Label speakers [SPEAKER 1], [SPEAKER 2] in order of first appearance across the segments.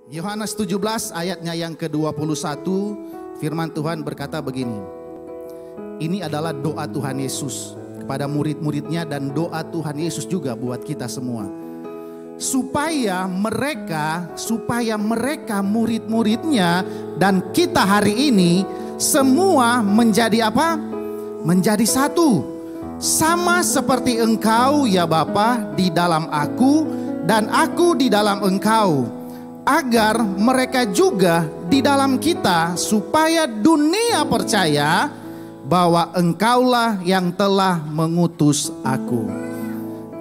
[SPEAKER 1] Yohanes 17 ayatnya yang ke-21, firman Tuhan berkata begini. Ini adalah doa Tuhan Yesus kepada murid-muridnya dan doa Tuhan Yesus juga buat kita semua. Supaya mereka murid-muridnya dan kita hari ini semua menjadi apa? Menjadi satu. Sama seperti Engkau ya Bapa di dalam aku dan aku di dalam Engkau, agar mereka juga di dalam kita, supaya dunia percaya bahwa Engkaulah yang telah mengutus aku.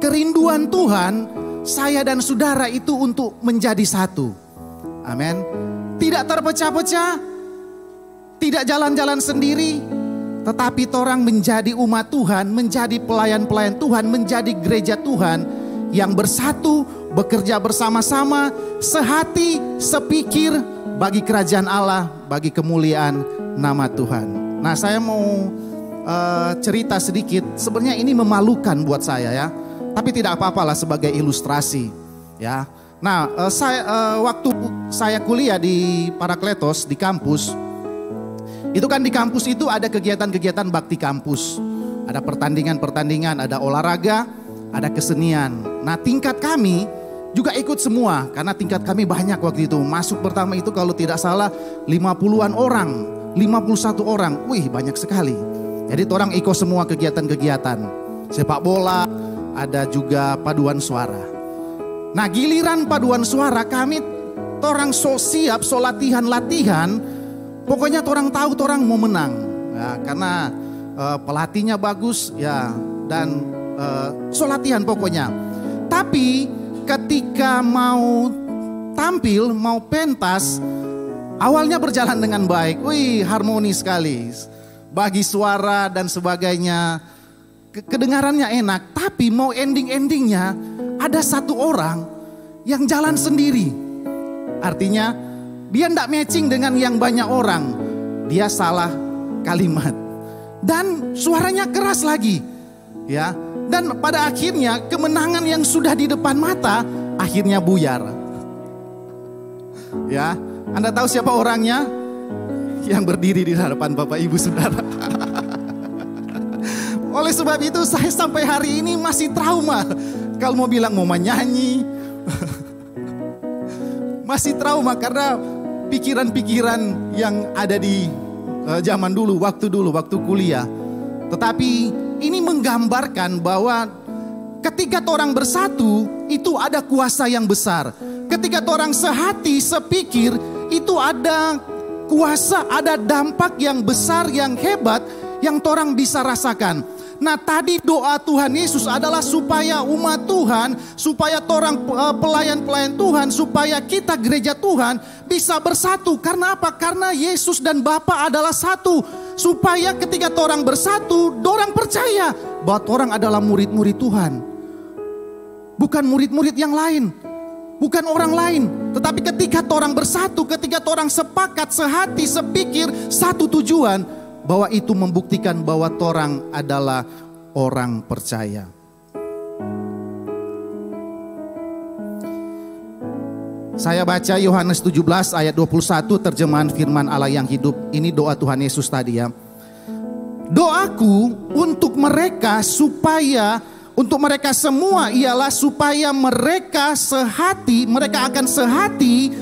[SPEAKER 1] Kerinduan Tuhan, saya dan saudara itu untuk menjadi satu. Amin. Tidak terpecah-pecah, tidak jalan-jalan sendiri, tetapi orang menjadi umat Tuhan, menjadi pelayan-pelayan Tuhan, menjadi gereja Tuhan yang bersatu, bekerja bersama-sama, sehati, sepikir bagi kerajaan Allah, bagi kemuliaan nama Tuhan. Nah, saya mau cerita sedikit. Sebenarnya ini memalukan buat saya ya, tapi tidak apa-apalah sebagai ilustrasi ya. Nah, waktu saya kuliah di Parakletos di kampus, itu kan di kampus itu ada kegiatan-kegiatan bakti kampus, ada pertandingan-pertandingan, ada olahraga, ada kesenian. Nah, tingkat kami juga ikut semua karena tingkat kami banyak waktu itu. Masuk pertama itu kalau tidak salah 50-an orang, 51 orang. Wih, banyak sekali. Jadi orang ikut semua kegiatan-kegiatan. Sepak bola, ada juga paduan suara. Nah, giliran paduan suara kami orang so siap, so latihan. Pokoknya orang tahu orang mau menang. Ya, karena pelatihnya bagus ya, dan so latihan pokoknya. Tapi ketika mau tampil, mau pentas, awalnya berjalan dengan baik. Wih, harmoni sekali. Bagi suara dan sebagainya, kedengarannya enak. Tapi mau ending-endingnya, ada satu orang yang jalan sendiri. Artinya dia tidak matching dengan yang banyak orang. Dia salah kalimat. Dan suaranya keras lagi. Ya. Dan pada akhirnya kemenangan yang sudah di depan mata akhirnya buyar. Ya, Anda tahu siapa orangnya? Yang berdiri di hadapan Bapak Ibu Saudara. Oleh sebab itu saya sampai hari ini masih trauma. Kalau mau bilang mau menyanyi, masih trauma karena pikiran-pikiran yang ada di zaman dulu, waktu kuliah. Tetapi ini menggambarkan bahwa ketika orang bersatu itu ada kuasa yang besar. Ketika orang sehati, sepikir, itu ada kuasa, ada dampak yang besar, yang hebat, yang orang bisa rasakan. Nah, tadi doa Tuhan Yesus adalah supaya umat Tuhan, supaya orang pelayan-pelayan Tuhan, supaya kita gereja Tuhan bisa bersatu. Karena apa? Karena Yesus dan Bapa adalah satu. Supaya ketika orang bersatu, orang percaya bahwa orang adalah murid-murid Tuhan. Bukan murid-murid yang lain, bukan orang lain. Tetapi ketika orang bersatu, ketika orang sepakat, sehati, sepikir, satu tujuan, bahwa itu membuktikan bahwa orang adalah orang percaya. Saya baca Yohanes 17 ayat 21 terjemahan firman Allah yang hidup. Ini doa Tuhan Yesus tadi ya. Doaku untuk mereka untuk mereka semua ialah supaya mereka sehati, mereka akan sehati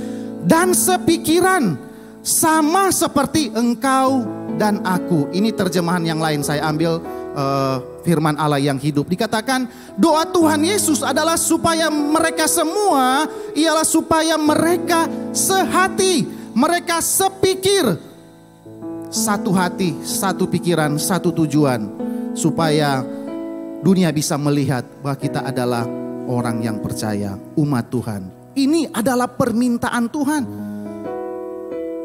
[SPEAKER 1] dan sepikiran sama seperti Engkau dan aku. Ini terjemahan yang lain, saya ambil firman Allah yang hidup. Dikatakan doa Tuhan Yesus adalah supaya mereka semua ialah supaya mereka sehati, mereka sepikir, satu hati, satu pikiran, satu tujuan, supaya dunia bisa melihat bahwa kita adalah orang yang percaya, umat Tuhan. Ini adalah permintaan Tuhan.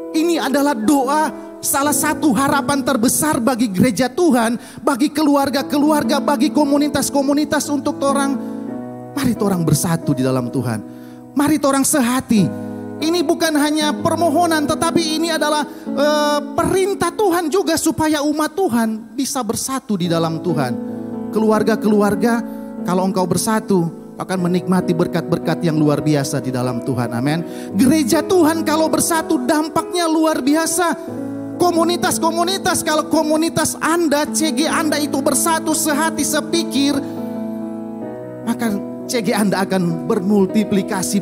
[SPEAKER 1] Ini adalah doa, salah satu harapan terbesar bagi gereja Tuhan, bagi keluarga-keluarga, bagi komunitas-komunitas untuk orang. Mari orang bersatu di dalam Tuhan. Mari orang sehati. Ini bukan hanya permohonan, tetapi ini adalah perintah Tuhan juga supaya umat Tuhan bisa bersatu di dalam Tuhan. Keluarga-keluarga, kalau engkau bersatu, akan menikmati berkat-berkat yang luar biasa di dalam Tuhan. Amin. Gereja Tuhan kalau bersatu dampaknya luar biasa. Komunitas-komunitas, kalau komunitas Anda, CG Anda itu bersatu, sehati, sepikir, maka CG Anda akan bermultiplikasi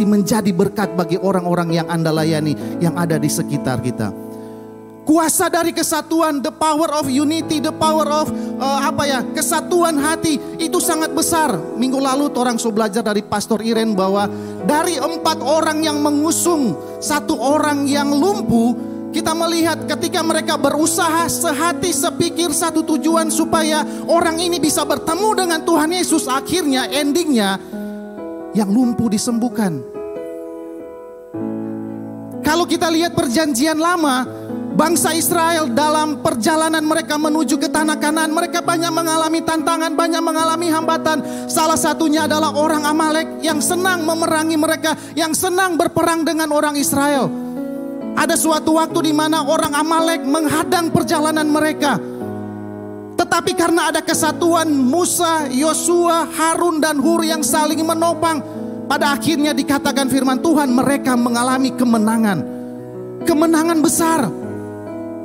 [SPEAKER 1] menjadi berkat bagi orang-orang yang Anda layani, yang ada di sekitar kita. Kuasa dari kesatuan, the power of unity, the power of kesatuan hati itu sangat besar. Minggu lalu orang so belajar dari Pastor Iren bahwa dari 4 orang yang mengusung 1 orang yang lumpuh, kita melihat ketika mereka berusaha sehati sepikir satu tujuan supaya orang ini bisa bertemu dengan Tuhan Yesus, akhirnya endingnya yang lumpuh disembuhkan. Kalau kita lihat perjanjian lama, bangsa Israel dalam perjalanan mereka menuju ke tanah Kanaan, mereka banyak mengalami tantangan, banyak mengalami hambatan. Salah satunya adalah orang Amalek yang senang memerangi mereka, yang senang berperang dengan orang Israel. Ada suatu waktu di mana orang Amalek menghadang perjalanan mereka. Tetapi karena ada kesatuan Musa, Yosua, Harun dan Hur yang saling menopang, pada akhirnya dikatakan firman Tuhan mereka mengalami kemenangan. Kemenangan besar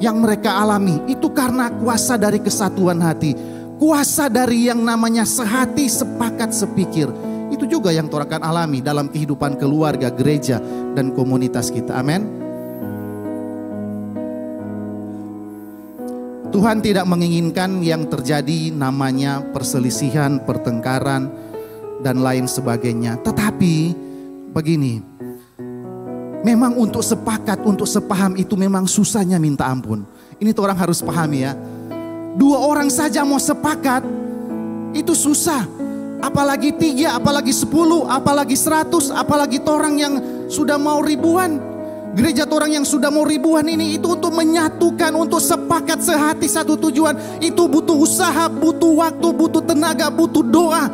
[SPEAKER 1] yang mereka alami itu karena kuasa dari kesatuan hati, kuasa dari yang namanya sehati, sepakat, sepikir. Itu juga yang kita akan alami dalam kehidupan keluarga, gereja, dan komunitas kita. Amin. Tuhan tidak menginginkan yang terjadi namanya perselisihan, pertengkaran, dan lain sebagainya. Tetapi begini, memang untuk sepakat, untuk sepaham itu memang susahnya minta ampun. Ini tuh orang harus pahami ya. 2 orang saja mau sepakat itu susah. Apalagi 3, apalagi 10, apalagi 100, apalagi orang yang sudah mau ribuan. Gereja orang yang sudah mau ribuan ini itu untuk menyatukan, untuk sepakat sehati satu tujuan. Itu butuh usaha, butuh waktu, butuh tenaga, butuh doa.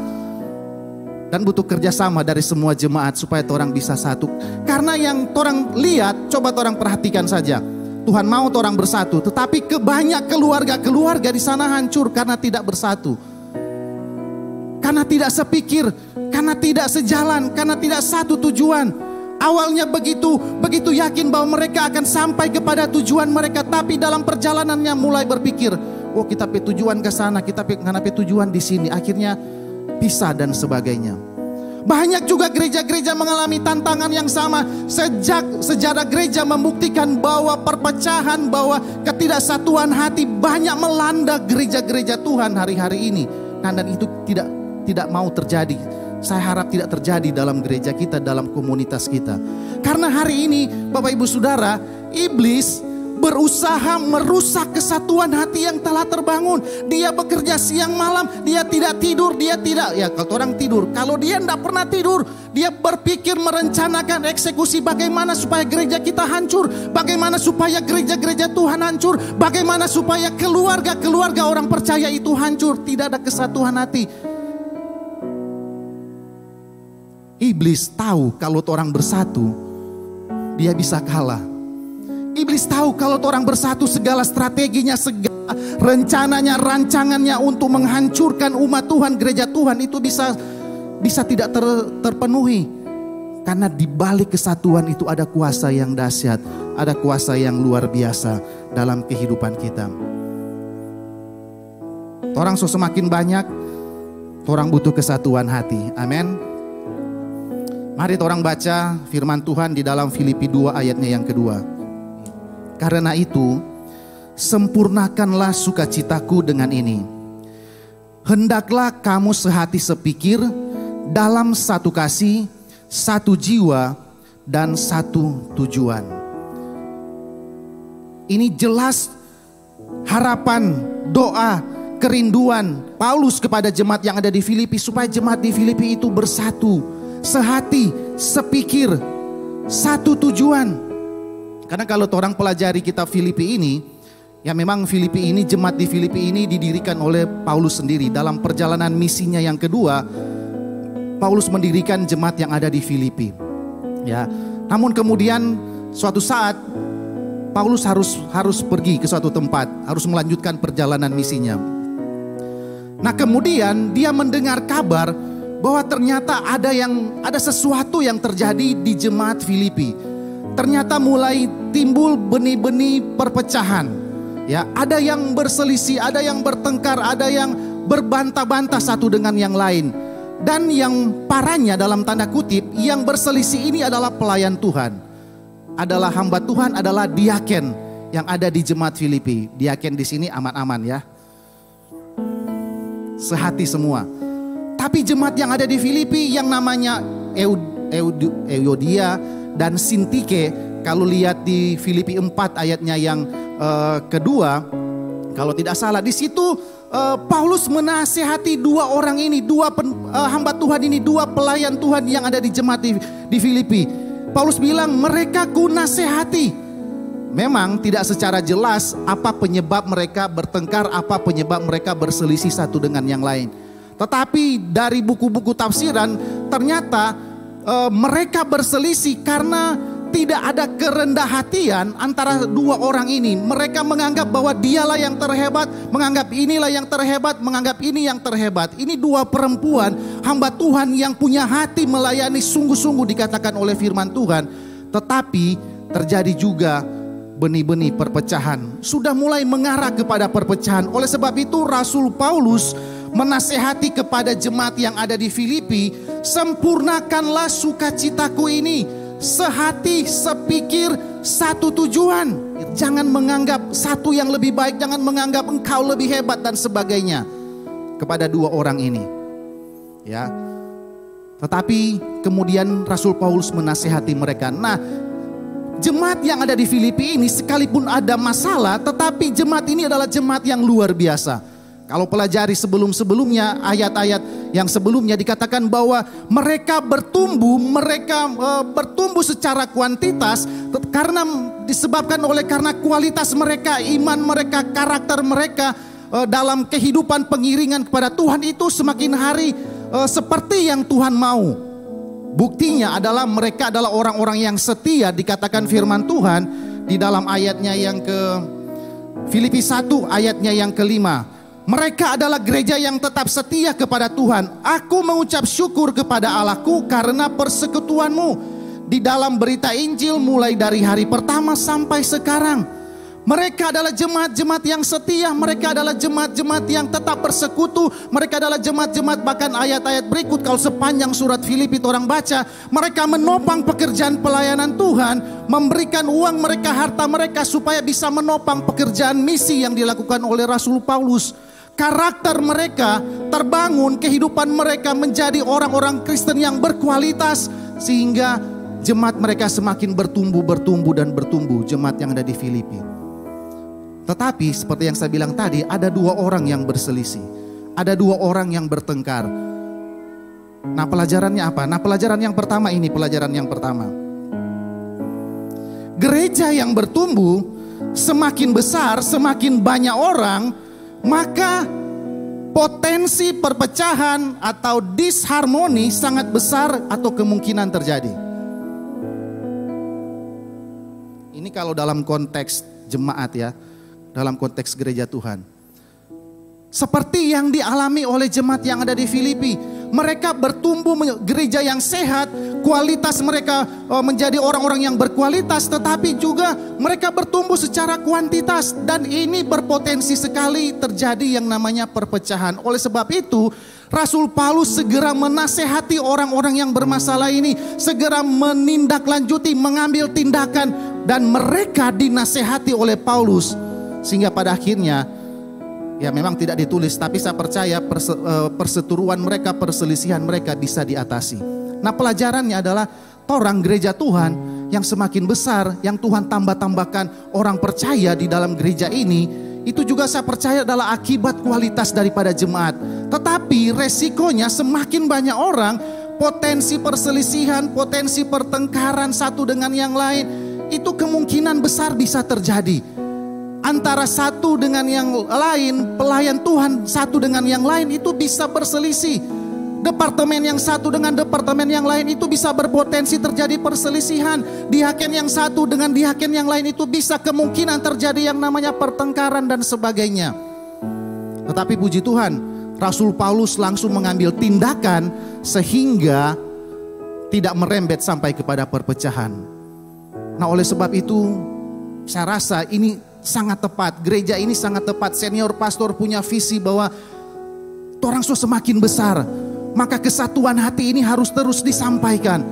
[SPEAKER 1] Dan butuh kerjasama dari semua jemaat supaya orang bisa satu. Karena yang orang lihat, coba orang perhatikan saja. Tuhan mau orang bersatu, tetapi banyak keluarga-keluarga di sana hancur karena tidak bersatu. Karena tidak sepikir, karena tidak sejalan, karena tidak satu tujuan. Awalnya begitu yakin bahwa mereka akan sampai kepada tujuan mereka, tapi dalam perjalanannya mulai berpikir, oh kita pe tujuan ke sana, kita pe tujuan di sini, akhirnya pisah dan sebagainya. Banyak juga gereja-gereja mengalami tantangan yang sama. Sejak sejarah gereja membuktikan bahwa perpecahan, bahwa ketidaksatuan hati banyak melanda gereja-gereja Tuhan hari-hari ini. Dan itu tidak mau terjadi. Saya harap tidak terjadi dalam gereja kita, dalam komunitas kita. Karena hari ini Bapak Ibu Saudara, iblis berusaha merusak kesatuan hati yang telah terbangun. Dia bekerja siang malam, dia tidak tidur, kalau orang tidur, kalau dia tidak pernah tidur, dia berpikir merencanakan eksekusi bagaimana supaya gereja kita hancur, bagaimana supaya gereja-gereja Tuhan hancur, bagaimana supaya keluarga-keluarga orang percaya itu hancur, tidak ada kesatuan hati. Iblis tahu kalau orang bersatu, dia bisa kalah. Iblis tahu kalau orang bersatu, segala strateginya, segala rencananya, rancangannya untuk menghancurkan umat Tuhan, gereja Tuhan itu bisa tidak terpenuhi. Karena di balik kesatuan itu ada kuasa yang dahsyat, ada kuasa yang luar biasa dalam kehidupan kita. Orang semakin banyak, orang butuh kesatuan hati. Amin. Mari orang baca firman Tuhan di dalam Filipi 2 ayatnya yang kedua. Karena itu, sempurnakanlah sukacitaku dengan ini. Hendaklah kamu sehati sepikir, dalam satu kasih, satu jiwa, dan satu tujuan. Ini jelas harapan, doa, kerinduan Paulus kepada jemaat yang ada di Filipi, supaya jemaat di Filipi itu bersatu, sehati, sepikir, satu tujuan. Karena kalau orang pelajari kitab Filipi ini, ya memang Filipi ini, jemaat di Filipi ini didirikan oleh Paulus sendiri. Dalam perjalanan misinya yang kedua, Paulus mendirikan jemaat yang ada di Filipi. Ya, namun kemudian suatu saat Paulus harus pergi ke suatu tempat, harus melanjutkan perjalanan misinya. Nah kemudian dia mendengar kabar bahwa ternyata ada sesuatu yang terjadi di jemaat Filipi. Ternyata mulai timbul benih-benih perpecahan. Ya, ada yang berselisih, ada yang bertengkar, ada yang berbantah-bantah satu dengan yang lain. Dan yang parahnya dalam tanda kutip, yang berselisih ini adalah pelayan Tuhan. Adalah hamba Tuhan, adalah diaken yang ada di jemaat Filipi. Diaken di sini aman-aman ya. Sehati semua. Tapi jemaat yang ada di Filipi yang namanya Euodia dan Sintike, kalau lihat di Filipi 4 ayatnya yang kedua, kalau tidak salah di situ Paulus menasihati dua orang ini, hamba Tuhan ini, dua pelayan Tuhan yang ada di jemaat di Filipi. Paulus bilang, mereka ku nasihati. Memang tidak secara jelas apa penyebab mereka bertengkar, apa penyebab mereka berselisih satu dengan yang lain. Tetapi dari buku-buku tafsiran ternyata mereka berselisih karena tidak ada kerendah hatian antara dua orang ini. Mereka menganggap bahwa dialah yang terhebat, menganggap inilah yang terhebat, menganggap ini yang terhebat. Ini dua perempuan hamba Tuhan yang punya hati melayani sungguh-sungguh dikatakan oleh firman Tuhan. Tetapi terjadi juga benih-benih perpecahan. Sudah mulai mengarah kepada perpecahan. Oleh sebab itu Rasul Paulus menasehati kepada jemaat yang ada di Filipi, sempurnakanlah sukacitaku ini, sehati, sepikir, satu tujuan. Jangan menganggap satu yang lebih baik, jangan menganggap engkau lebih hebat dan sebagainya kepada dua orang ini. Ya. Tetapi kemudian Rasul Paulus menasehati mereka. Nah, jemaat yang ada di Filipi ini sekalipun ada masalah, tetapi jemaat ini adalah jemaat yang luar biasa. Kalau pelajari sebelum-sebelumnya, ayat-ayat yang sebelumnya dikatakan bahwa mereka bertumbuh secara kuantitas karena disebabkan karena kualitas mereka, iman mereka, karakter mereka dalam kehidupan pengiringan kepada Tuhan itu semakin hari seperti yang Tuhan mau. Buktinya adalah mereka adalah orang-orang yang setia, dikatakan firman Tuhan di dalam ayatnya yang ke Filipi 1 ayatnya yang kelima. Mereka adalah gereja yang tetap setia kepada Tuhan. Aku mengucap syukur kepada Allahku karena persekutuanmu di dalam berita Injil mulai dari hari pertama sampai sekarang. Mereka adalah jemaat-jemaat yang setia. Mereka adalah jemaat-jemaat yang tetap bersekutu. Mereka adalah jemaat-jemaat, bahkan ayat-ayat berikut kalau sepanjang surat Filipi orang baca, mereka menopang pekerjaan pelayanan Tuhan, memberikan uang mereka, harta mereka supaya bisa menopang pekerjaan misi yang dilakukan oleh Rasul Paulus. Karakter mereka terbangun, kehidupan mereka menjadi orang-orang Kristen yang berkualitas, sehingga jemaat mereka semakin bertumbuh dan bertumbuh, jemaat yang ada di Filipi. Tetapi seperti yang saya bilang tadi, ada dua orang yang berselisih, ada dua orang yang bertengkar. Nah, pelajarannya apa? Nah, pelajaran yang pertama ini, pelajaran yang pertama. Gereja yang bertumbuh semakin besar, semakin banyak orang, maka potensi perpecahan atau disharmoni sangat besar atau kemungkinan terjadi. Ini kalau dalam konteks jemaat ya, dalam konteks gereja Tuhan. Seperti yang dialami oleh jemaat yang ada di Filipi. Mereka bertumbuh gereja yang sehat, kualitas mereka menjadi orang-orang yang berkualitas, tetapi juga mereka bertumbuh secara kuantitas, dan ini berpotensi sekali terjadi yang namanya perpecahan. Oleh sebab itu Rasul Paulus segera menasehati orang-orang yang bermasalah ini, segera menindaklanjuti, mengambil tindakan, dan mereka dinasehati oleh Paulus, sehingga pada akhirnya ya memang tidak ditulis, tapi saya percaya perseteruan mereka, perselisihan mereka bisa diatasi. Nah, pelajarannya adalah orang gereja Tuhan yang semakin besar, yang Tuhan tambah-tambahkan orang percaya di dalam gereja ini, itu juga saya percaya adalah akibat kualitas daripada jemaat. Tetapi resikonya semakin banyak orang, potensi perselisihan, potensi pertengkaran satu dengan yang lain, itu kemungkinan besar bisa terjadi. Antara satu dengan yang lain, pelayan Tuhan satu dengan yang lain itu bisa berselisih. Departemen yang satu dengan departemen yang lain itu bisa berpotensi terjadi perselisihan. Diaken yang satu dengan diaken yang lain itu bisa kemungkinan terjadi yang namanya pertengkaran dan sebagainya. Tetapi puji Tuhan, Rasul Paulus langsung mengambil tindakan sehingga tidak merembet sampai kepada perpecahan. Nah, oleh sebab itu saya rasa ini sangat tepat. Gereja ini sangat tepat. Senior pastor punya visi bahwa orang semakin besar, maka kesatuan hati ini harus terus disampaikan.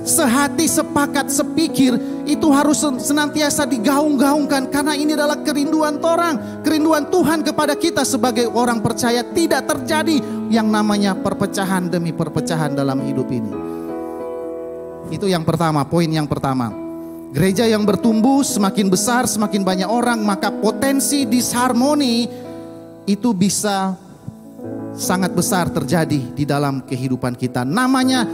[SPEAKER 1] Sehati, sepakat, sepikir itu harus senantiasa digaung-gaungkan, karena ini adalah kerinduan orang, kerinduan Tuhan kepada kita sebagai orang percaya. Tidak terjadi yang namanya perpecahan demi perpecahan dalam hidup ini. Itu yang pertama, poin yang pertama. Gereja yang bertumbuh semakin besar, semakin banyak orang, maka potensi disharmoni itu bisa sangat besar terjadi di dalam kehidupan kita. Namanya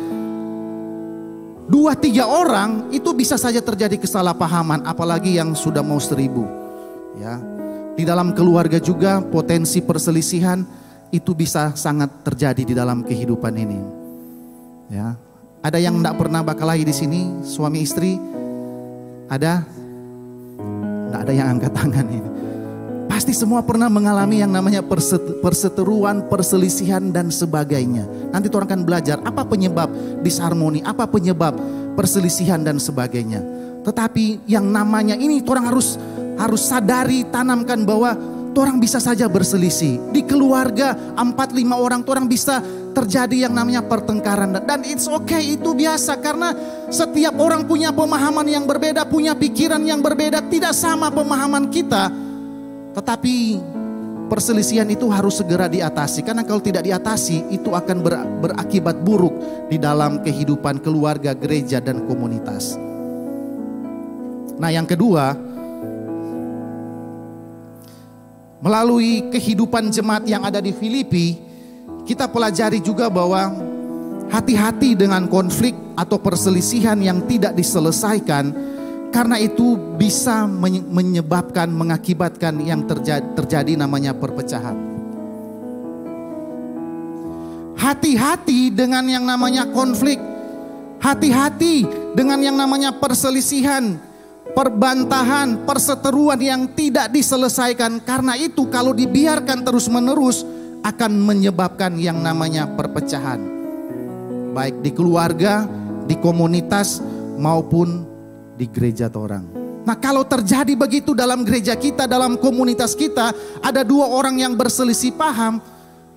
[SPEAKER 1] 2-3 orang itu bisa saja terjadi kesalahpahaman, apalagi yang sudah mau 1000. Ya, di dalam keluarga juga potensi perselisihan itu bisa sangat terjadi di dalam kehidupan ini. Ya, ada yang tidak pernah berkelahi di sini, suami istri? Ada? Tidak ada yang angkat tangan ini. Pasti semua pernah mengalami yang namanya perseteruan, perselisihan dan sebagainya. Nanti orang akan belajar apa penyebab disharmoni, apa penyebab perselisihan dan sebagainya. Tetapi yang namanya ini orang harus sadari, tanamkan bahwa orang bisa saja berselisih. Di keluarga 4-5 orang orang bisa terjadi yang namanya pertengkaran. Dan it's okay, itu biasa, karena setiap orang punya pemahaman yang berbeda, punya pikiran yang berbeda, tidak sama pemahaman kita. Tetapi perselisihan itu harus segera diatasi, karena kalau tidak diatasi itu akan berakibat buruk di dalam kehidupan keluarga, gereja dan komunitas. Nah, yang kedua, melalui kehidupan jemaat yang ada di Filipi, kita pelajari juga bahwa hati-hati dengan konflik atau perselisihan yang tidak diselesaikan. Karena itu bisa menyebabkan, mengakibatkan yang terjadi namanya perpecahan. Hati-hati dengan yang namanya konflik. Hati-hati dengan yang namanya perselisihan, perbantahan, perseteruan yang tidak diselesaikan. Karena itu kalau dibiarkan terus-menerus akan menyebabkan yang namanya perpecahan. Baik di keluarga, di komunitas maupun di gereja orang. Nah, kalau terjadi begitu dalam gereja kita, dalam komunitas kita, ada 2 orang yang berselisih paham,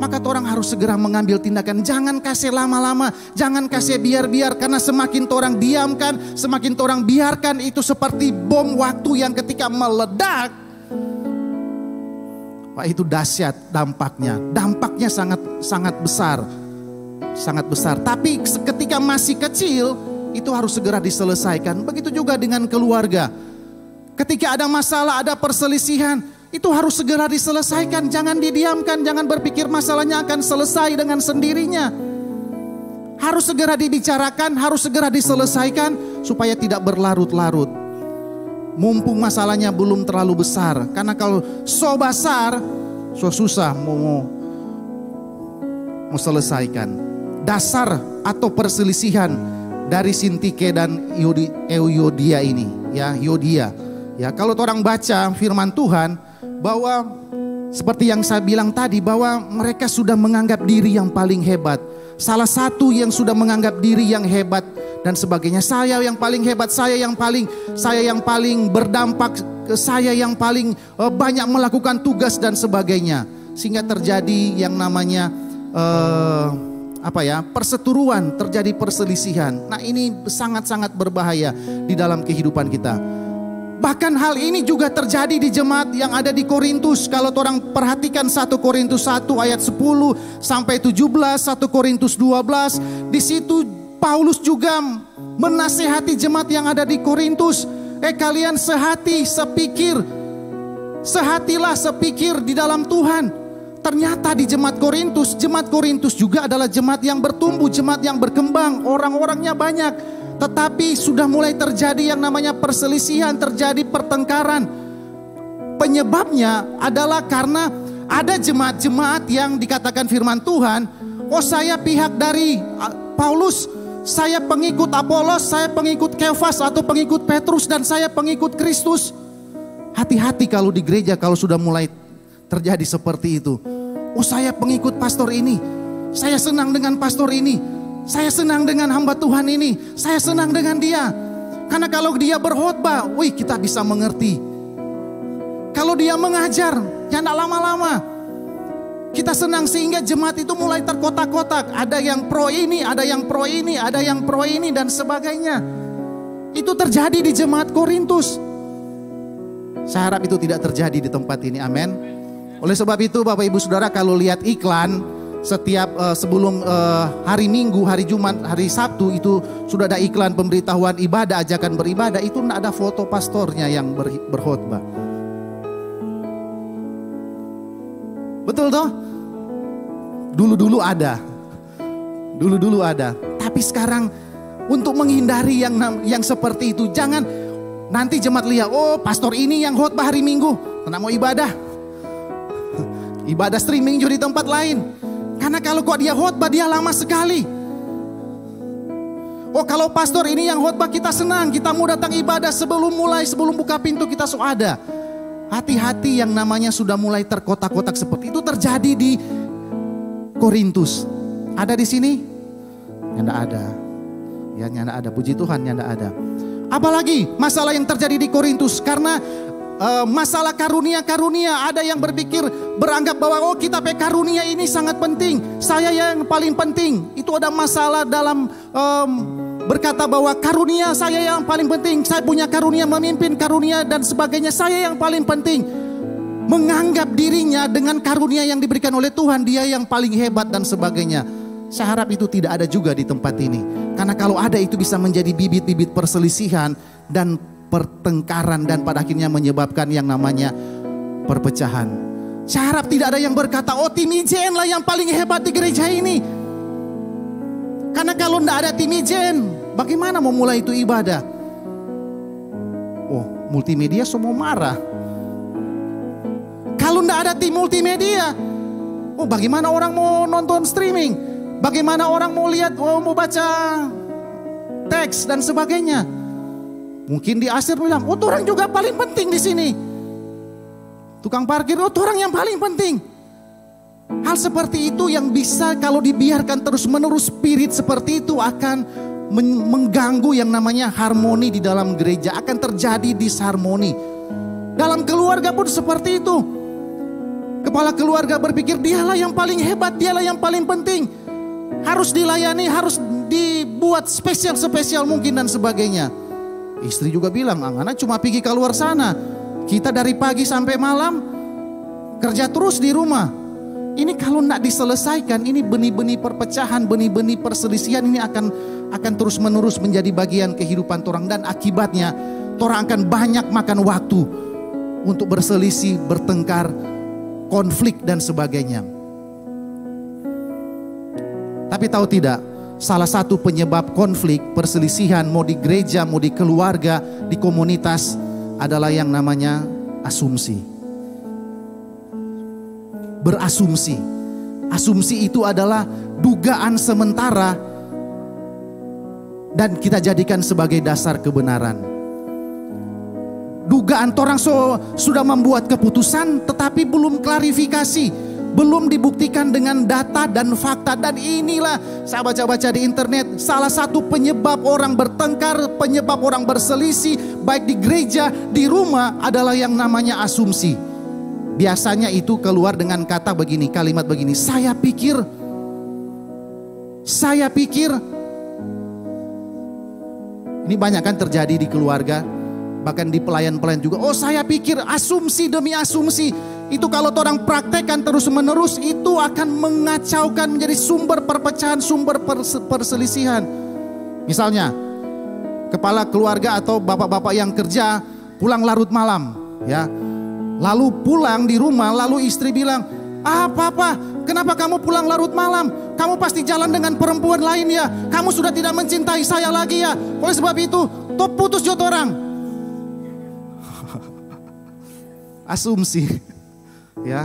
[SPEAKER 1] maka orang harus segera mengambil tindakan. Jangan kasih lama-lama, jangan kasih biar-biar, karena semakin orang diamkan, semakin orang biarkan, itu seperti bom waktu yang ketika meledak, wah, itu dahsyat dampaknya. Dampaknya sangat besar, sangat besar. Tapi ketika masih kecil, itu harus segera diselesaikan. Begitu juga dengan keluarga. Ketika ada masalah, ada perselisihan, itu harus segera diselesaikan. Jangan didiamkan, jangan berpikir masalahnya akan selesai dengan sendirinya. Harus segera dibicarakan, harus segera diselesaikan supaya tidak berlarut-larut. Mumpung masalahnya belum terlalu besar. Karena kalau so besar, so susah mau selesaikan. Dasar atau perselisihan dari Sintike dan Euodia ini, ya, Yodia. Ya, kalau orang baca firman Tuhan bahwa seperti yang saya bilang tadi, bahwa mereka sudah menganggap diri yang paling hebat. Salah satu yang sudah menganggap diri yang hebat dan sebagainya. Saya yang paling hebat, saya yang paling berdampak, saya yang paling banyak melakukan tugas dan sebagainya. Sehingga terjadi yang namanya perseteruan, terjadi perselisihan. Nah, ini sangat-sangat berbahaya di dalam kehidupan kita. Bahkan hal ini juga terjadi di jemaat yang ada di Korintus. Kalau orang perhatikan 1 Korintus 1 ayat 10 sampai 17, 1 Korintus 12, di situ Paulus juga menasihati jemaat yang ada di Korintus. Kalian sehati, sepikir. Sehatilah, sepikir di dalam Tuhan. Ternyata di jemaat Korintus juga adalah jemaat yang bertumbuh, jemaat yang berkembang, orang-orangnya banyak. Tetapi sudah mulai terjadi yang namanya perselisihan, terjadi pertengkaran. Penyebabnya adalah karena ada jemaat-jemaat yang dikatakan firman Tuhan, oh saya pihak dari Paulus, saya pengikut Apolos, saya pengikut Kefas atau pengikut Petrus, dan saya pengikut Kristus. Hati-hati kalau di gereja kalau sudah mulai terjadi seperti itu. Oh saya pengikut pastor ini, Saya senang dengan pastor ini. Saya senang dengan hamba Tuhan ini. Saya senang dengan dia. Karena kalau dia berkhotbah, wih, kita bisa mengerti. Kalau dia mengajar, ya tidak lama-lama. Kita senang sehingga jemaat itu mulai terkotak-kotak. Ada yang pro ini, ada yang pro ini, ada yang pro ini dan sebagainya. Itu terjadi di jemaat Korintus. Saya harap itu tidak terjadi di tempat ini, amin. Oleh sebab itu Bapak Ibu Saudara, kalau lihat iklan setiap sebelum hari Minggu, hari Jumat, hari Sabtu itu sudah ada iklan pemberitahuan ibadah, ajakan beribadah. Itu tidak ada foto pastornya yang berkhotbah. Betul toh? Dulu-dulu ada. Dulu-dulu ada. Tapi sekarang untuk menghindari yang seperti itu, jangan nanti jemaat lihat, oh pastor ini yang khotbah hari Minggu, karena mau ibadah. Ibadah streaming juga di tempat lain. Karena kalau kok dia khotbah, dia lama sekali. Oh kalau pastor ini yang khotbah, kita senang, kita mau datang ibadah sebelum buka pintu kita sudah ada. Hati-hati yang namanya sudah mulai terkotak-kotak seperti itu terjadi di Korintus. Ada di sini? Ya enggak ada. Ya enggak ada, puji Tuhan ya enggak ada. Apalagi masalah yang terjadi di Korintus karena masalah karunia-karunia. Ada yang beranggap bahwa oh kita pakai karunia ini sangat penting. Saya yang paling penting. Itu ada masalah dalam berkata bahwa karunia saya yang paling penting. Saya punya karunia memimpin, karunia dan sebagainya. Saya yang paling penting. Menganggap dirinya dengan karunia yang diberikan oleh Tuhan, dia yang paling hebat dan sebagainya. Saya harap itu tidak ada juga di tempat ini. Karena kalau ada itu bisa menjadi bibit-bibit perselisihan dan pertengkaran dan pada akhirnya menyebabkan yang namanya perpecahan. Saya harap tidak ada yang berkata, oh tim Ijen lah yang paling hebat di gereja ini. Karena kalau tidak ada tim Ijen, bagaimana mau mulai itu ibadah? Oh, multimedia semua marah. Kalau tidak ada tim multimedia, oh bagaimana orang mau nonton streaming? Bagaimana orang mau lihat, mau baca teks dan sebagainya? Mungkin di akhir bilang, oh orang juga paling penting di sini. Tukang parkir, oh orang yang paling penting. Hal seperti itu yang bisa kalau dibiarkan terus-menerus, spirit seperti itu akan mengganggu yang namanya harmoni di dalam gereja. Akan terjadi disharmoni. Dalam keluarga pun seperti itu. Kepala keluarga berpikir dialah yang paling hebat, dialah yang paling penting. Harus dilayani, harus dibuat spesial-spesial mungkin dan sebagainya. Istri juga bilang, Angana cuma pergi keluar sana. Kita dari pagi sampai malam kerja terus di rumah. Ini kalau tidak diselesaikan, ini benih-benih perpecahan, benih-benih perselisihan ini akan terus-menerus menjadi bagian kehidupan orang. Dan akibatnya orang akan banyak makan waktu untuk berselisih, bertengkar, konflik dan sebagainya. Tapi tahu tidak, salah satu penyebab konflik, perselisihan mau di gereja, mau di keluarga, di komunitas adalah yang namanya asumsi. Berasumsi. Asumsi itu adalah dugaan sementara dan kita jadikan sebagai dasar kebenaran. Dugaan orang sudah membuat keputusan tetapi belum klarifikasi. Belum dibuktikan dengan data dan fakta. Dan inilah saya baca-baca di internet, salah satu penyebab orang bertengkar, penyebab orang berselisih baik di gereja, di rumah adalah yang namanya asumsi. Biasanya itu keluar dengan kata begini, kalimat begini, saya pikir. Ini banyak kan terjadi di keluarga, bahkan di pelayan-pelayan juga. Oh saya pikir, asumsi demi asumsi. Itu kalau orang praktekkan terus-menerus itu akan mengacaukan, menjadi sumber perpecahan, sumber perselisihan. Misalnya kepala keluarga atau bapak-bapak yang kerja pulang larut malam, ya. Lalu pulang di rumah, lalu istri bilang, papa, kenapa kamu pulang larut malam? Kamu pasti jalan dengan perempuan lain ya. Kamu sudah tidak mencintai saya lagi ya. Oleh sebab itu, top putus jod orang. Asumsi. Ya,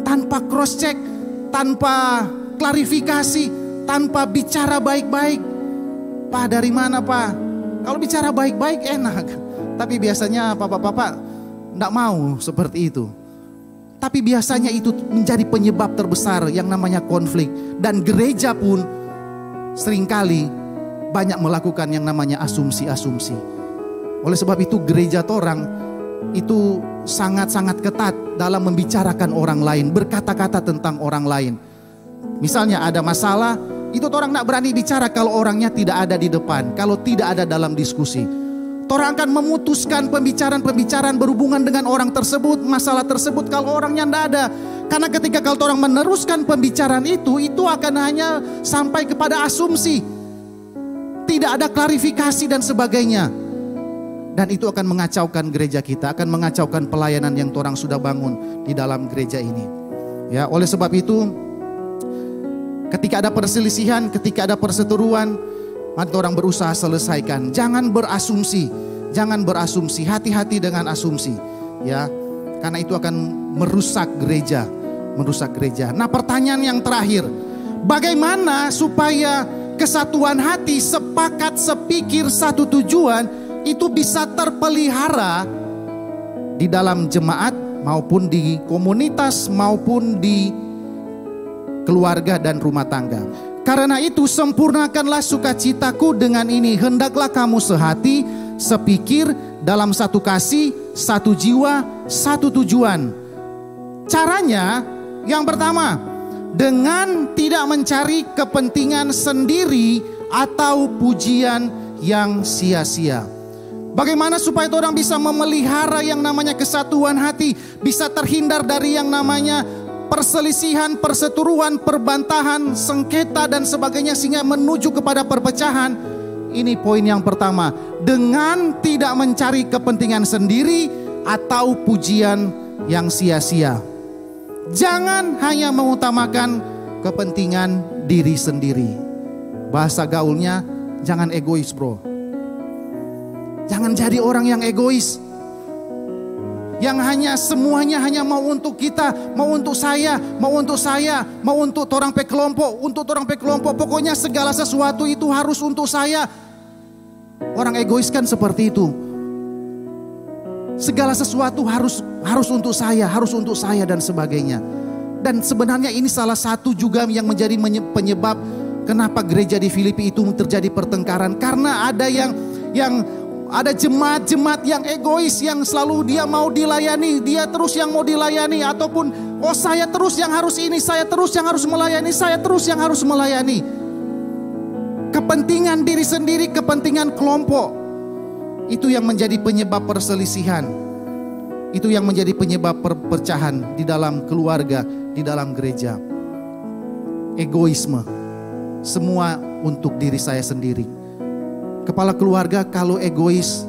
[SPEAKER 1] tanpa cross check, tanpa klarifikasi, tanpa bicara baik-baik. Pak dari mana pak? Kalau bicara baik-baik enak, tapi biasanya bapak-bapak tidak mau seperti itu. Tapi biasanya itu menjadi penyebab terbesar yang namanya konflik. Dan gereja pun seringkali banyak melakukan yang namanya asumsi-asumsi. Oleh sebab itu gereja torang itu sangat-sangat ketat dalam membicarakan orang lain, berkata-kata tentang orang lain. Misalnya ada masalah, itu orang tidak berani bicara kalau orangnya tidak ada di depan, kalau tidak ada dalam diskusi. Orang akan memutuskan pembicaraan-pembicaraan berhubungan dengan orang tersebut, masalah tersebut kalau orangnya tidak ada. Karena ketika kalau orang meneruskan pembicaraan itu akan hanya sampai kepada asumsi. Tidak ada klarifikasi dan sebagainya. Dan itu akan mengacaukan gereja kita, akan mengacaukan pelayanan yang orang sudah bangun di dalam gereja ini. Ya, oleh sebab itu ketika ada perselisihan, ketika ada perseteruan, mari orang berusaha selesaikan. Jangan berasumsi, jangan berasumsi. Hati-hati dengan asumsi, ya, karena itu akan merusak gereja, merusak gereja. Nah, pertanyaan yang terakhir, bagaimana supaya kesatuan hati, sepakat, sepikir, satu tujuan itu bisa terpelihara di dalam jemaat maupun di komunitas maupun di keluarga dan rumah tangga. Karena itu sempurnakanlah sukacitaku dengan ini. Hendaklah kamu sehati, sepikir, dalam satu kasih, satu jiwa, satu tujuan. Caranya yang pertama, dengan tidak mencari kepentingan sendiri atau pujian yang sia-sia. Bagaimana supaya orang bisa memelihara yang namanya kesatuan hati, bisa terhindar dari yang namanya perselisihan, perseteruan, perbantahan, sengketa dan sebagainya sehingga menuju kepada perpecahan. Ini poin yang pertama. Dengan tidak mencari kepentingan sendiri atau pujian yang sia-sia. Jangan hanya mengutamakan kepentingan diri sendiri. Bahasa gaulnya, jangan egois bro. Jangan jadi orang yang egois. Yang hanya semuanya hanya mau untuk kita, mau untuk saya, mau untuk saya, mau untuk orang pe kelompok, untuk orang pe kelompok. Pokoknya segala sesuatu itu harus untuk saya. Orang egois kan seperti itu. Segala sesuatu harus untuk saya dan sebagainya. Dan sebenarnya ini salah satu juga yang menjadi penyebab kenapa gereja di Filipi itu terjadi pertengkaran. Karena ada ada jemaat-jemaat yang egois, yang selalu dia mau dilayani, dia terus yang mau dilayani, ataupun saya terus yang harus ini, saya terus yang harus melayani, saya terus yang harus melayani. Kepentingan diri sendiri, kepentingan kelompok, itu yang menjadi penyebab perselisihan. Itu yang menjadi penyebab perpecahan di dalam keluarga, di dalam gereja. Egoisme, semua untuk diri saya sendiri. Kepala keluarga kalau egois,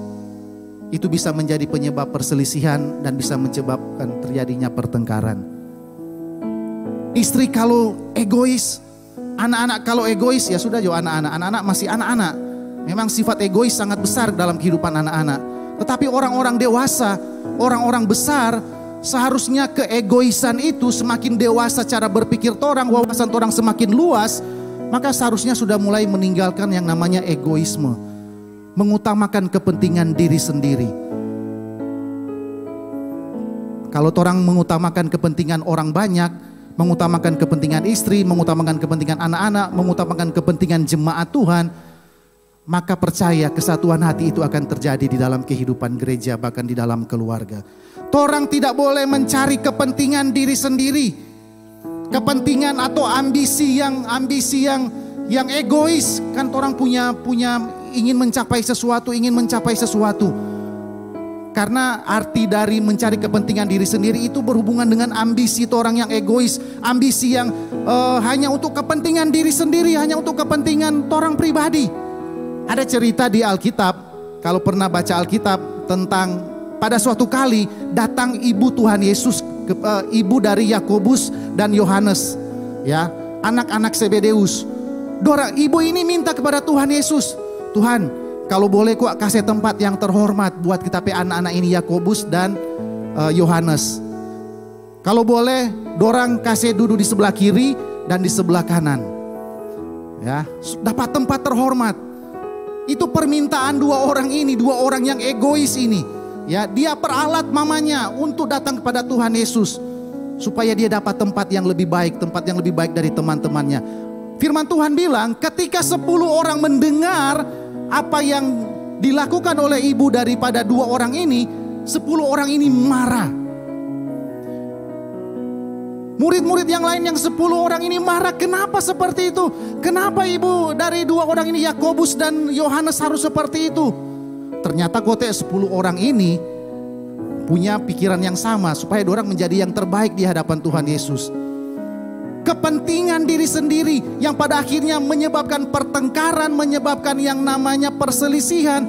[SPEAKER 1] itu bisa menjadi penyebab perselisihan dan bisa menyebabkan terjadinya pertengkaran. Istri kalau egois, anak-anak kalau egois, ya sudah jo anak-anak masih anak-anak. Memang sifat egois sangat besar dalam kehidupan anak-anak. Tetapi orang-orang dewasa, orang-orang besar, seharusnya keegoisan itu semakin dewasa cara berpikir orang, wawasan orang semakin luas, maka seharusnya sudah mulai meninggalkan yang namanya egoisme. Mengutamakan kepentingan diri sendiri. Kalau orang mengutamakan kepentingan orang banyak, mengutamakan kepentingan istri, mengutamakan kepentingan anak-anak, mengutamakan kepentingan jemaat Tuhan, maka percaya kesatuan hati itu akan terjadi di dalam kehidupan gereja, bahkan di dalam keluarga. Orang tidak boleh mencari kepentingan diri sendiri. Kepentingan atau ambisi yang egois. Kan orang punya ingin mencapai sesuatu. Karena arti dari mencari kepentingan diri sendiri itu berhubungan dengan ambisi itu orang yang egois. Ambisi yang hanya untuk kepentingan diri sendiri, hanya untuk kepentingan orang pribadi. Ada cerita di Alkitab, kalau pernah baca Alkitab, tentang pada suatu kali datang ibu Tuhan Yesus, ibu dari Yakobus dan Yohanes, ya, anak-anak Zebedeus. Ibu ini minta kepada Tuhan Yesus, Tuhan, kalau boleh kok kasih tempat yang terhormat buat kita pe anak-anak ini, Yakobus dan Yohanes. Kalau boleh, dorang kasih duduk di sebelah kiri dan di sebelah kanan. Ya, dapat tempat terhormat. Itu permintaan dua orang yang egois ini. Ya, dia peralat mamanya untuk datang kepada Tuhan Yesus. supaya dia dapat tempat yang lebih baik, tempat yang lebih baik dari teman-temannya. Firman Tuhan bilang ketika 10 orang mendengar apa yang dilakukan oleh ibu daripada 2 orang ini, 10 orang ini marah. Murid-murid yang lain yang 10 orang ini marah. Kenapa seperti itu? Kenapa ibu dari 2 orang ini, Yakobus dan Yohanes, harus seperti itu? Ternyata kote 10 orang ini punya pikiran yang sama, supaya orang menjadi yang terbaik di hadapan Tuhan Yesus. Kepentingan diri sendiri yang pada akhirnya menyebabkan pertengkaran, menyebabkan yang namanya perselisihan.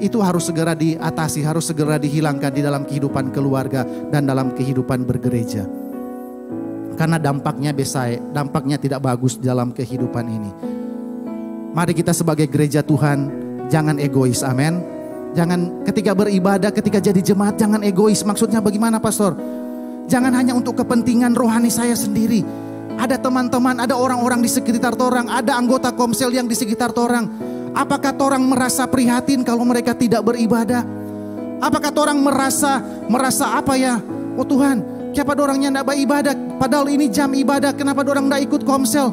[SPEAKER 1] Itu harus segera diatasi, harus segera dihilangkan di dalam kehidupan keluarga dan dalam kehidupan bergereja. Karena dampaknya dampaknya tidak bagus dalam kehidupan ini. Mari kita sebagai gereja Tuhan jangan egois, amin. Jangan ketika beribadah, ketika jadi jemaat, jangan egois. Maksudnya bagaimana, pastor? Jangan hanya untuk kepentingan rohani saya sendiri. Ada teman-teman, ada orang-orang di sekitar torang, ada anggota komsel yang di sekitar torang. Apakah torang merasa prihatin kalau mereka tidak beribadah? Apakah torang merasa apa ya? Oh Tuhan, kenapa dorangnya tidak beribadah? Padahal ini jam ibadah, kenapa dorang tidak ikut komsel?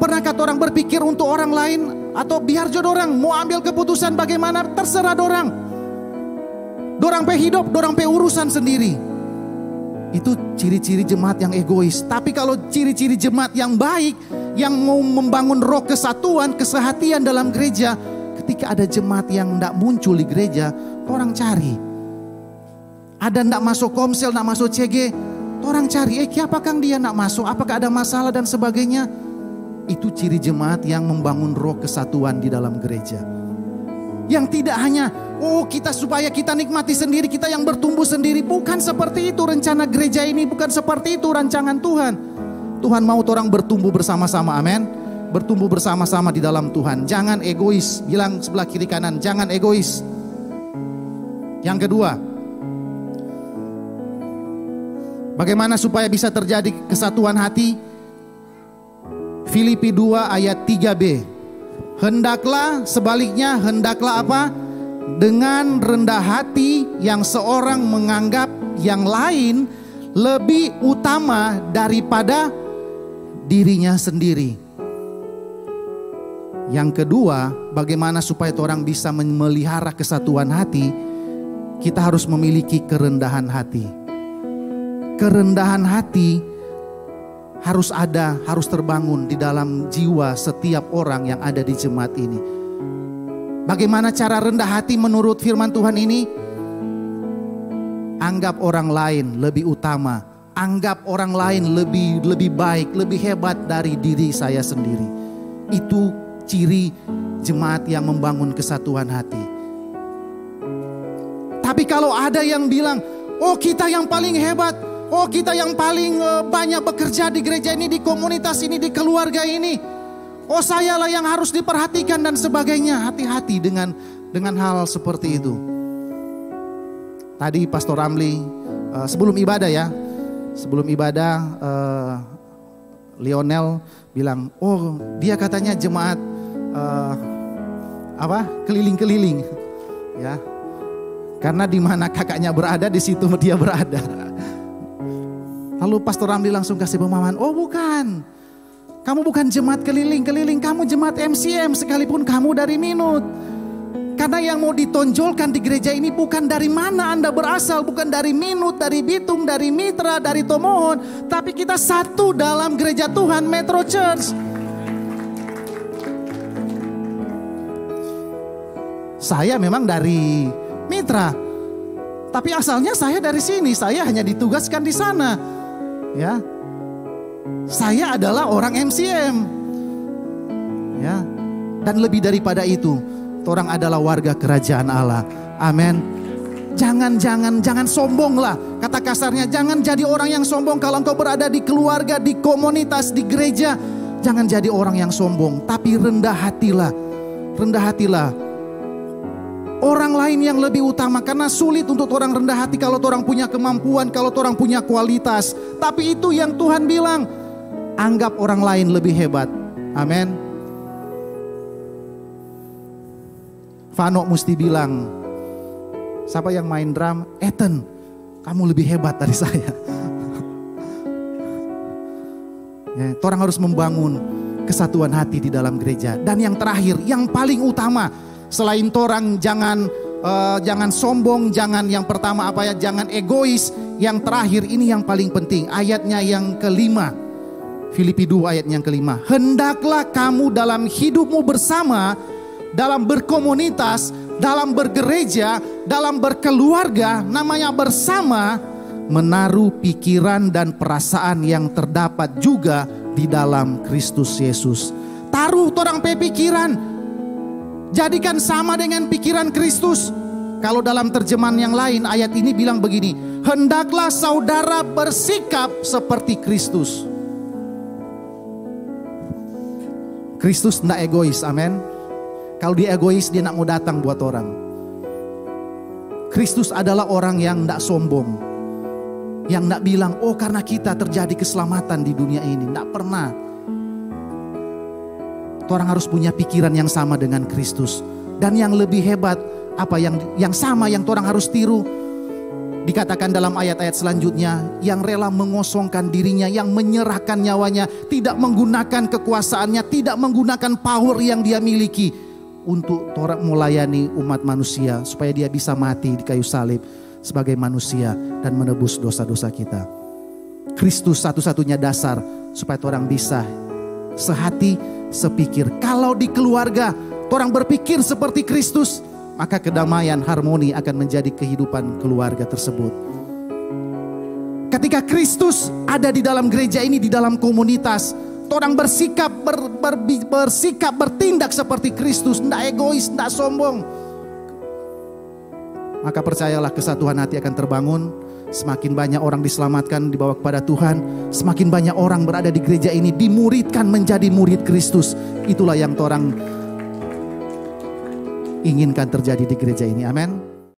[SPEAKER 1] Pernahkah dorang berpikir untuk orang lain? Atau biar jo dorang mau ambil keputusan bagaimana, terserah dorang. Dorang pe hidup, dorang pe urusan sendiri. Itu ciri-ciri jemaat yang egois. Tapi kalau ciri-ciri jemaat yang baik, yang mau membangun roh kesatuan, kesehatian dalam gereja, ketika ada jemaat yang tidak muncul di gereja, orang cari. Ada tidak masuk komsel, tidak masuk CG, orang cari, apakah dia tidak masuk, apakah ada masalah dan sebagainya. Itu ciri jemaat yang membangun roh kesatuan di dalam gereja. Yang tidak hanya, kita supaya kita nikmati sendiri, kita yang bertumbuh sendiri. Bukan seperti itu rencana gereja ini, bukan seperti itu rancangan Tuhan. Tuhan mau orang bertumbuh bersama-sama, amin. Bertumbuh bersama-sama di dalam Tuhan. Jangan egois, bilang sebelah kiri kanan, jangan egois. Yang kedua, bagaimana supaya bisa terjadi kesatuan hati? Filipi 2 ayat 3b. Hendaklah sebaliknya, hendaklah apa? Dengan rendah hati yang seorang menganggap yang lain lebih utama daripada dirinya sendiri. Yang kedua, bagaimana supaya orang bisa memelihara kesatuan hati? Kita harus memiliki kerendahan hati. Kerendahan hati harus ada, harus terbangun di dalam jiwa setiap orang yang ada di jemaat ini. Bagaimana cara rendah hati menurut firman Tuhan ini? Anggap orang lain lebih utama, anggap orang lain lebih baik, lebih hebat dari diri saya sendiri. Itu ciri jemaat yang membangun kesatuan hati. Tapi kalau ada yang bilang, kita yang paling hebat, kita yang paling banyak bekerja di gereja ini, di komunitas ini, di keluarga ini. Saya lah yang harus diperhatikan dan sebagainya. Hati-hati dengan hal seperti itu. Tadi Pastor Ramli sebelum ibadah ya, Lionel bilang, dia katanya jemaat keliling-keliling, ya. Karena di mana kakaknya berada, di situ dia berada. Lalu Pastor Ramli langsung kasih pemahaman, bukan. Kamu bukan jemaat keliling-keliling, kamu jemaat MCM sekalipun kamu dari Minut. Karena yang mau ditonjolkan di gereja ini bukan dari mana Anda berasal, bukan dari Minut, dari Bitung, dari Mitra, dari Tomohon. Tapi kita satu dalam gereja Tuhan, Metro Church. Saya memang dari Mitra, tapi asalnya saya dari sini, saya hanya ditugaskan di sana. Ya, saya adalah orang MCM, ya, dan lebih daripada itu, orang adalah warga kerajaan Allah. Amin. Jangan sombong lah. Kata kasarnya, jangan jadi orang yang sombong kalau engkau berada di keluarga, di komunitas, di gereja. Jangan jadi orang yang sombong, tapi rendah hatilah. Rendah hatilah. Orang lain yang lebih utama, karena sulit untuk orang rendah hati kalau orang punya kemampuan, kalau orang punya kualitas. Tapi itu yang Tuhan bilang, anggap orang lain lebih hebat. Amin. Vano mesti bilang, siapa yang main drum? Ethan, kamu lebih hebat dari saya. Ya, orang harus membangun kesatuan hati di dalam gereja. Dan yang terakhir, yang paling utama, selain orang jangan sombong, jangan yang pertama jangan egois. Yang terakhir ini yang paling penting, ayatnya yang kelima. Filipi 2 ayatnya yang kelima. Hendaklah kamu dalam hidupmu bersama, dalam berkomunitas, dalam bergereja, dalam berkeluarga, namanya bersama, menaruh pikiran dan perasaan yang terdapat juga di dalam Kristus Yesus. Taruh orang pikiran, jadikan sama dengan pikiran Kristus. Kalau dalam terjemahan yang lain ayat ini bilang begini, hendaklah saudara bersikap seperti Kristus. Kristus tidak egois, amin. Kalau dia egois, dia tidak mau datang buat orang. Kristus adalah orang yang tidak sombong, yang tidak bilang, oh karena kita terjadi keselamatan di dunia ini. Tidak pernah. Orang harus punya pikiran yang sama dengan Kristus. Dan yang lebih hebat, yang sama yang orang harus tiru. Dikatakan dalam ayat-ayat selanjutnya, yang rela mengosongkan dirinya, yang menyerahkan nyawanya, tidak menggunakan kekuasaannya, tidak menggunakan power yang dia miliki untuk melayani umat manusia, supaya dia bisa mati di kayu salib sebagai manusia dan menebus dosa-dosa kita. Kristus satu-satunya dasar supaya orang bisa sehati, sepikir. Kalau di keluarga orang berpikir seperti Kristus, maka kedamaian, harmoni akan menjadi kehidupan keluarga tersebut. Ketika Kristus ada di dalam gereja ini, di dalam komunitas, orang bersikap bertindak seperti Kristus, tidak egois, tidak sombong. Maka percayalah kesatuan hati akan terbangun. Semakin banyak orang diselamatkan, dibawa kepada Tuhan. Semakin banyak orang berada di gereja ini, dimuridkan menjadi murid Kristus. Itulah yang orang inginkan terjadi di gereja ini. Amin.